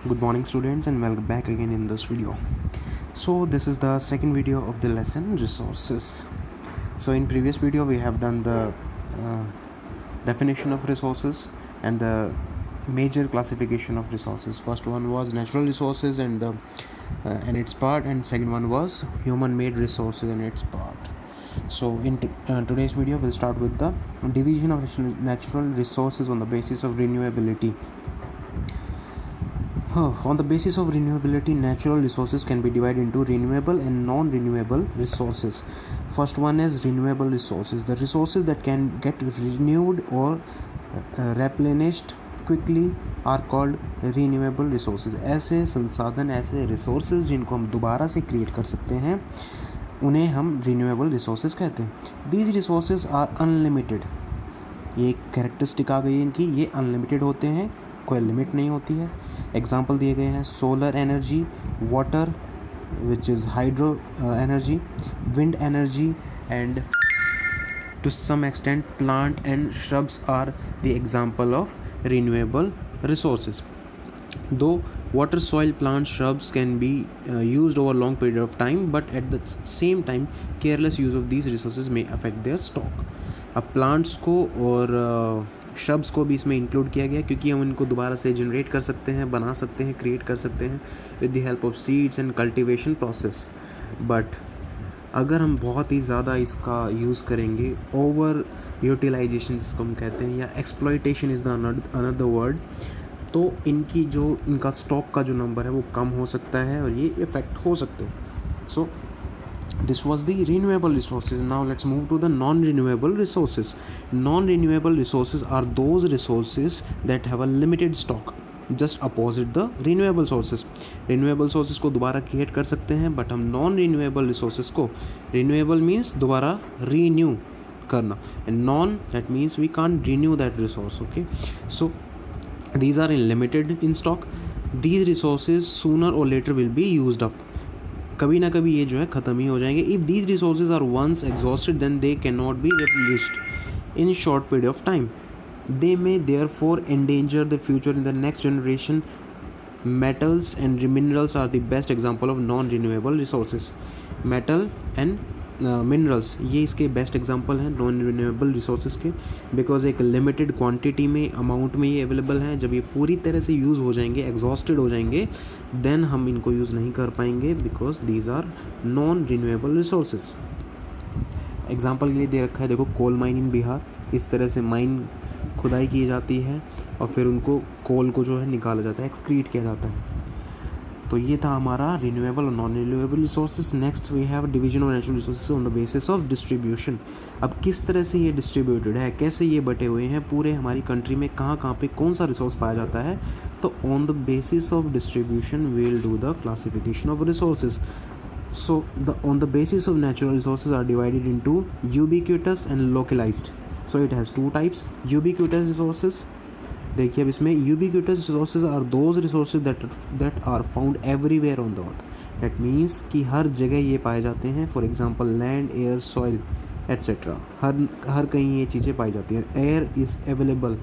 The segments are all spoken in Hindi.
Good morning students and welcome back again in this video. So this is the second video of the lesson resources. So in previous video we have done the definition of resources and the major classification of resources. First one was natural resources and its part, and second one was human made resources and its part. So in today's video we'll start with the division of natural resources on the basis of renewability. On the basis of renewability, natural resources can be divided into renewable and non-renewable resources. First one is renewable resources. The resources that can get renewed or replenished quickly are called renewable resources. ऐसे संसाधन, ऐसे resources जिनको हम दोबारा से create कर सकते हैं, उन्हें हम renewable resources कहते हैं. These resources are unlimited. ये एक कैरेक्टरिस्टिक आ गई इनकी, ये अनलिमिटेड होते हैं, कोई लिमिट नहीं होती है. एग्जाम्पल दिए गए हैं solar energy, water which is hydro energy, wind energy and to some extent plant and shrubs are the example of renewable resources. Though water, soil, plants, shrubs can be used over a long period of time, but at the same time careless use of these resources may affect their stock. अब प्लांट्स को और shrubs को भी इसमें इंक्लूड किया गया क्योंकि हम इनको दोबारा से जनरेट कर सकते हैं, बना सकते हैं, क्रिएट कर सकते हैं with the help of seeds and cultivation process. But अगर हम बहुत ही ज़्यादा इसका यूज़ करेंगे, ओवर यूटिलाइजेशन जिसको हम कहते हैं, या exploitation is the another word, तो इनका स्टॉक का जो नंबर है वो कम हो सकता है और ये इफेक्ट हो सकते हैं. सो this was the renewable resources. Now let's move to the non-renewable resources. Non-renewable resources are those resources that have a limited stock, just opposite the renewable sources. Renewable sources को दोबारा create कर सकते हैं, but हम non-renewable resources को, renewable means दोबारा renew करना, and non that means we can't renew that resource. Okay, so these are limited in stock. These resources sooner or later will be used up. कभी ना कभी ये जो है ख़त्म ही हो जाएंगे. If these resources are once exhausted then they can not be replaced in short period of time. They may therefore endanger the future in the next generation. Metals and minerals are the best example of non renewable resources. Metal and minerals ये इसके बेस्ट एग्जांपल हैं नॉन रिन्यूएबल रिसोर्सेज के, बिकॉज एक लिमिटेड क्वांटिटी में, अमाउंट में ये अवेलेबल हैं. जब ये पूरी तरह से यूज़ हो जाएंगे, एग्जॉस्टेड हो जाएंगे, देन हम इनको यूज़ नहीं कर पाएंगे because these are non renewable resources. Example के लिए दे रखा है, देखो कोल माइन इन बिहार. इस तरह से माइन खुदाई की जाती है और फिर उनको कोल को जो है निकाला जाता है, एक्सक्रीट किया जाता है. तो ये था हमारा रिन्यूएबल और non renewable resources. Next we have division of natural resources on the basis of distribution. अब किस तरह से ये डिस्ट्रीब्यूटेड है, कैसे ये बटे हुए हैं पूरे हमारी कंट्री में, कहाँ पे कौन सा रिसोर्स पाया जाता है. तो on the basis of distribution we will do the classification of resources. So on the basis of natural resources are divided into ubiquitous and localized. So it has two types. Ubiquitous resources, देखिए अब इसमें ubiquitous resources are those resources that are found everywhere on the earth. That means कि हर जगह ये पाए जाते हैं. For example land, air, soil etc. हर कहीं ये चीज़ें पाई जाती हैं. Air is available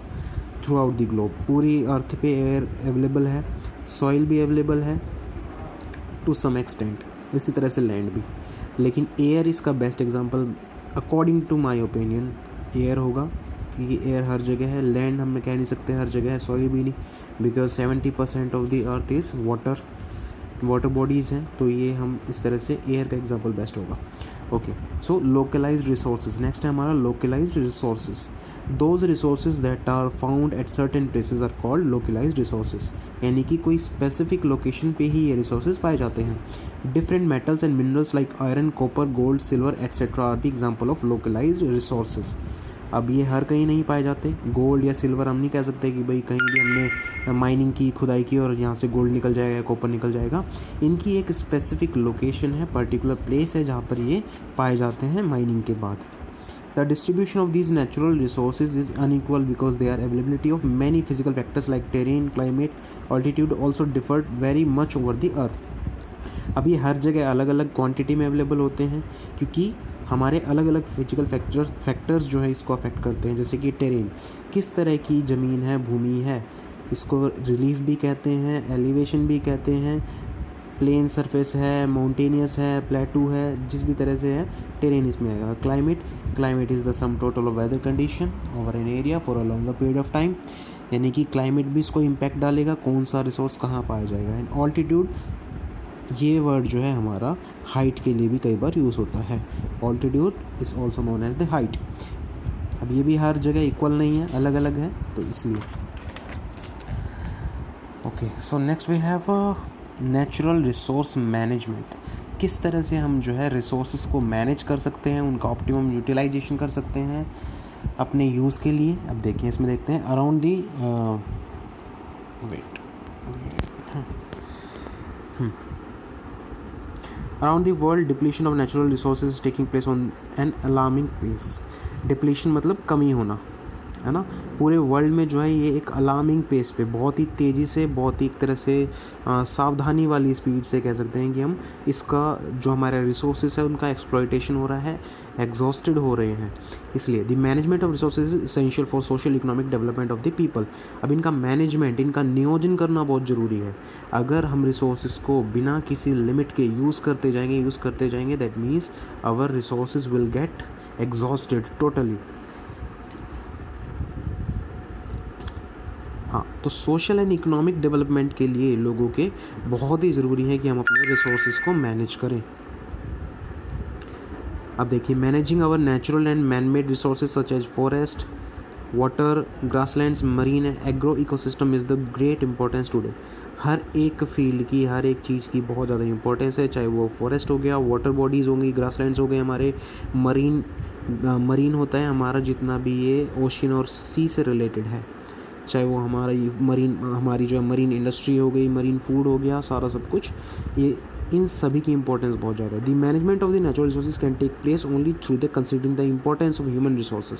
throughout the globe. पूरी अर्थ पे एयर अवेलेबल है. सॉइल भी अवेलेबल है टू सम एक्सटेंट. इसी तरह से लैंड भी. लेकिन एयर इसका best example according to my opinion air होगा, क्योंकि एयर हर जगह है. लैंड हम कह नहीं सकते हर जगह है, सॉइल भी नहीं, because 70% of the earth is water bodies हैं. तो ये हम इस तरह से एयर का एग्जांपल बेस्ट होगा. Okay, so localized resources. Next है हमारा localized resources. Those resources that are found at certain places are called localized resources. यानी कि कोई स्पेसिफिक लोकेशन पे ही ये रिसोर्सेज पाए जाते हैं. Different metals and minerals like iron, copper, gold, silver etcetera are the example of localized resources. अब ये हर कहीं नहीं पाए जाते. गोल्ड या सिल्वर हम नहीं कह सकते कि भाई कहीं भी हमने माइनिंग की, खुदाई की और यहाँ से गोल्ड निकल जाएगा या कॉपर निकल जाएगा. इनकी एक स्पेसिफिक लोकेशन है, पर्टिकुलर प्लेस है जहाँ पर ये पाए जाते हैं माइनिंग के बाद. The distribution of these natural resources is unequal because their availability of many physical factors like terrain, climate, altitude also differ very much over the earth. अब ये हर जगह अलग अलग क्वांटिटी में अवेलेबल होते हैं क्योंकि हमारे अलग अलग फिजिकल फैक्टर्स जो है इसको अफेक्ट करते हैं. जैसे कि टेरेन, किस तरह की ज़मीन है, भूमि है, इसको रिलीफ भी कहते हैं, एलिवेशन भी कहते हैं, प्लेन सरफेस है, माउंटेनियस है, प्लेटू है, जिस भी तरह से है टेरेन इसमें आएगा। Climate is the sum total of weather condition over an area for a longer period of time, यानी कि क्लाइमेट भी इसको इम्पैक्ट डालेगा, कौन सा रिसोर्स कहाँ पाया जाएगा। एंड ऑल्टीट्यूड, ये वर्ड जो है हमारा हाइट के लिए भी कई बार यूज़ होता है। Altitude is also known as the height. अब ये भी हर जगह इक्वल नहीं है, अलग अलग है, तो इसलिए। Okay, so next we have natural resource management. किस तरह से हम जो है रिसोर्सेज को मैनेज कर सकते हैं, उनका ऑप्टिमम यूटिलाइजेशन कर सकते हैं अपने यूज़ के लिए। अब देखिए, इसमें देखते हैं around the around the world depletion of natural resources taking place on an alarming pace. Depletion मतलब कमी होना, है ना। पूरे वर्ल्ड में जो है ये एक अलार्मिंग पेस पे, बहुत ही तेज़ी से, बहुत ही एक तरह से सावधानी वाली स्पीड से कह सकते हैं कि हम इसका जो हमारे रिसोर्सेज है उनका एक्सप्लॉयटेशन हो रहा है, एग्जॉस्टेड हो रहे हैं। इसलिए the management of resources is essential for social economic development of the people. अब इनका मैनेजमेंट, इनका नियोजन करना बहुत ज़रूरी है। अगर हम रिसोर्सेज को बिना किसी लिमिट के यूज़ करते जाएंगे that means our resources will get exhausted totally. हाँ, तो सोशल एंड इकोनॉमिक डेवलपमेंट के लिए लोगों के बहुत ही ज़रूरी है कि हम अपने रिसोर्सेज को मैनेज करें। अब देखिए, managing our natural and man made resources such as forest, water, grasslands, marine and agro ecosystem is the great importance today. हर एक फील्ड की, हर एक चीज़ की बहुत ज़्यादा इंपॉर्टेंस है, चाहे वो फॉरेस्ट हो गया, वाटर बॉडीज़ होंगी, ग्रासलैंड्स हो गए हमारे, मरीन होता है हमारा जितना भी ये ओशन और सी से रिलेटेड है, चाहे वो हमारी जो है मरीन इंडस्ट्री हो गई, मरीन फूड हो गया, सारा सब कुछ, ये इन सभी की इंपॉर्टेंस बहुत ज़्यादा है। The management of the natural resources can take place only through the considering the importance of human resources.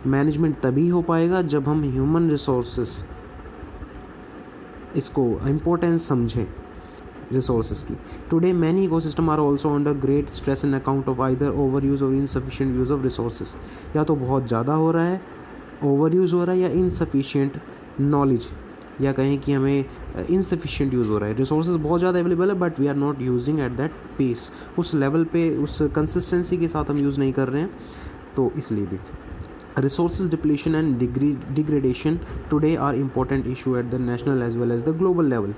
Management तभी हो पाएगा जब हम ह्यूमन रिसोर्सेज, इसको इम्पोर्टेंस समझें रिसोर्सेज की। Today many ecosystem are also under great stress in account of either over use और इनसफिशिएंट यूज़ ऑफ रिसोर्सेज। या तो बहुत ज़्यादा हो रहा है, ओवर यूज़ हो रहा है, या इनसफिशिएंट नॉलेज, या कहें कि हमें इनसफिशिएंट यूज़ हो रहा है। रिसोर्सेज बहुत ज़्यादा अवेलेबल है but we are not using at that pace, उस लेवल पे, उस कंसिस्टेंसी के साथ हम यूज़ नहीं कर रहे हैं, तो इसलिए भी। Resources depletion and degradation today are important issue at the national as well as the global level.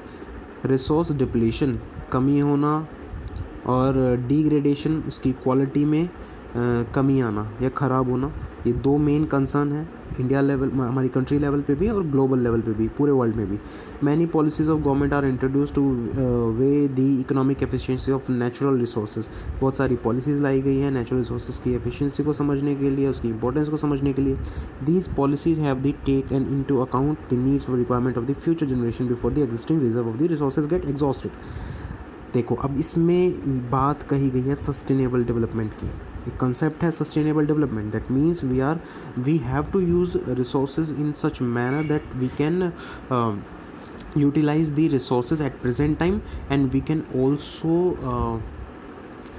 Resource depletion, कमी होना, और डिग्रेडेशन, उसकी क्वालिटी में कमी आना या ख़राब होना, ये दो मेन कंसर्न है इंडिया लेवल, हमारी कंट्री लेवल पे भी और ग्लोबल लेवल पे भी, पूरे वर्ल्ड में भी। Many policies of government are introduce to weigh the economic efficiency of natural resources. बहुत सारी पॉलिसीज़ लाई गई हैं नेचुरल रिसोर्सेज की एफिशिएंसी को समझने के लिए, उसकी इंपॉर्टेंस को समझने के लिए। These policies have the take and into account the needs और requirement of the future generation before the existing reserve of the resources get exhausted. देखो, अब इसमें बात कही गई है सस्टेनेबल डेवलपमेंट की। एक कंसेप्ट है sustainable development, that means we have to use resources in such manner that we can utilize the resources at present time and we can also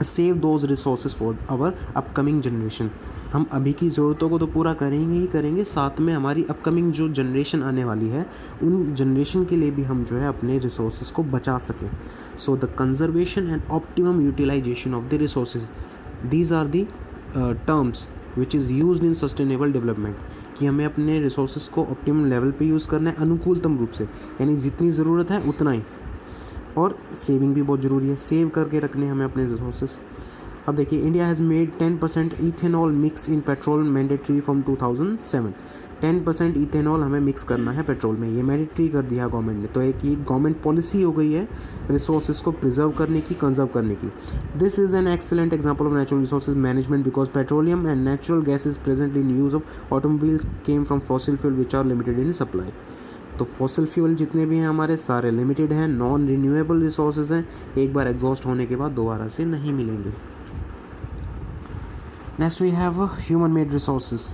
save those resources for our upcoming generation। हम अभी की ज़रूरतों को तो पूरा करेंगे ही करेंगे, साथ में हमारी अपकमिंग जो जनरेशन आने वाली है उन जनरेशन के लिए भी हम जो है अपने रिसोर्सेज को बचा सकें। So the conservation and optimum utilization of the resources, these are the terms which is used in sustainable development, कि हमें अपने रिसोर्सेज को ऑप्टिमम लेवल पे यूज़ करना है, अनुकूलतम रूप से, यानी जितनी ज़रूरत है उतना ही। और सेविंग भी बहुत ज़रूरी है, सेव करके रखने हमें अपने रिसोर्सेज। अब देखिए, India has made 10% ethanol mix in petrol mandatory from 2007। 10% ethanol हमें मिक्स करना है पेट्रोल में, ये मैंडेटरी कर दिया गवर्नमेंट ने। तो एक ये गवर्नमेंट पॉलिसी हो गई है रिसोर्सेज को प्रिजर्व करने की, कंजर्व करने की। This is an excellent example of natural resources management because petroleum and natural gas is presently in use of automobiles came from fossil fuel which are limited in supply. तो फॉसिल फ्यूल जितने भी हैं हमारे सारे लिमिटेड हैं, नॉन रिन्यूएबल रिसोर्सेज हैं, एक बार एग्जॉस्ट होने के बाद दोबारा से नहीं मिलेंगे। Next we have human made resources,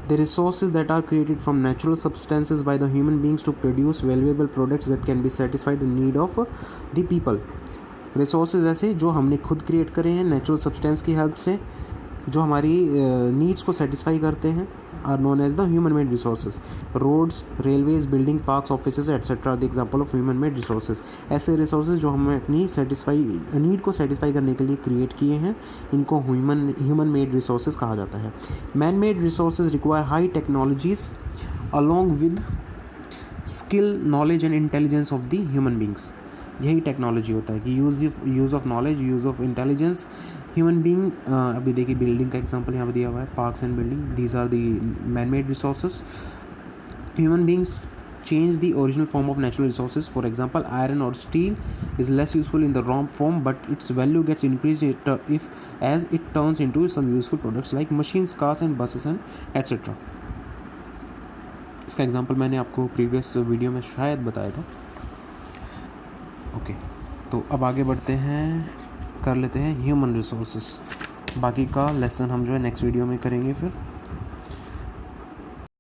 the resources that are created from natural substances by the human beings to produce valuable products that can be satisfied the need of the people। resources ऐसे जो हमने खुद क्रिएट करे हैं नेचुरल सब्सटेंस की हेल्प से, जो हमारी नीड्स को सेटिस्फाई करते हैं are known as the human made resources. Roads, railways, building, parks, offices etcetera the example of human made resources. ऐसे रिसोर्सेज जो हमें अपनी नीड को सेटिस्फाई करने के लिए क्रिएट किए हैं, इनको ह्यूमन मेड रिसोर्सेज कहा जाता है. Man made resources require high technologies along with skill, knowledge and intelligence of the human beings. यही टेक्नोलॉजी होता है कि use of knowledge, use of intelligence. Human being, अभी देखिए बिल्डिंग का एग्जांपल यहाँ पे दिया हुआ है, parks and building, these are the man made resources. Human beings change the original form of natural resources. For example, iron or steel is less useful in the raw form, but its value gets increased as it turns into some useful products like machines, cars and buses and etc. इसका एग्जांपल मैंने आपको प्रीवियस वीडियो में शायद बताया था. ओके, तो अब आगे बढ़ते हैं, कर लेते हैं ह्यूमन रिसोर्सेज. बाकी का लेसन हम जो है नेक्स्ट वीडियो में करेंगे फिर.